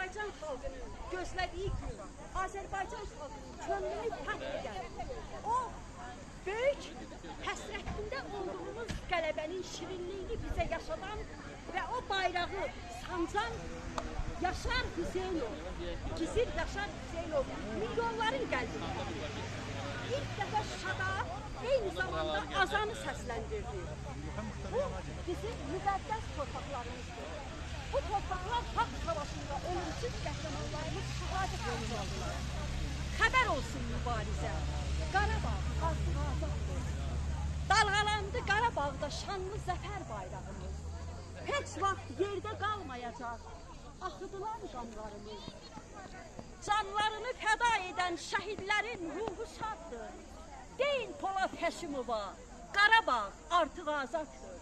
Azərbaycan xalqının gözlədiyi gün, Azərbaycan xalqının könlünü fəth edən, o böyük həsrətində olduğumuz qələbənin şirinliyini bizə yaşadan və o bayrağı sancan Yaşar Hüseynov, Gizir Yaşar Hüseynov milyonların qəlbində. İlk dəfə Şuşada eyni zamanda azanı səsləndirdi. Bu bizim müqəddəs torpaqlarımızdır. Bu torpaqlar haqq savaşında ölümsüz qəhrəmanlarımız şəhadət olunurlar. Xəbər olsun mübarizə, Qarabağ artıq azaddır. Dalğalandı Qarabağda şanlı zəfər bayrağımız. Heç vaxt yerdə qalmayacaq, axıdılan qanlarımız. Canlarını fəda edən şəhidlərin ruhu şaddır. Deyin Polad Həşimova, Qarabağ artıq azaddır.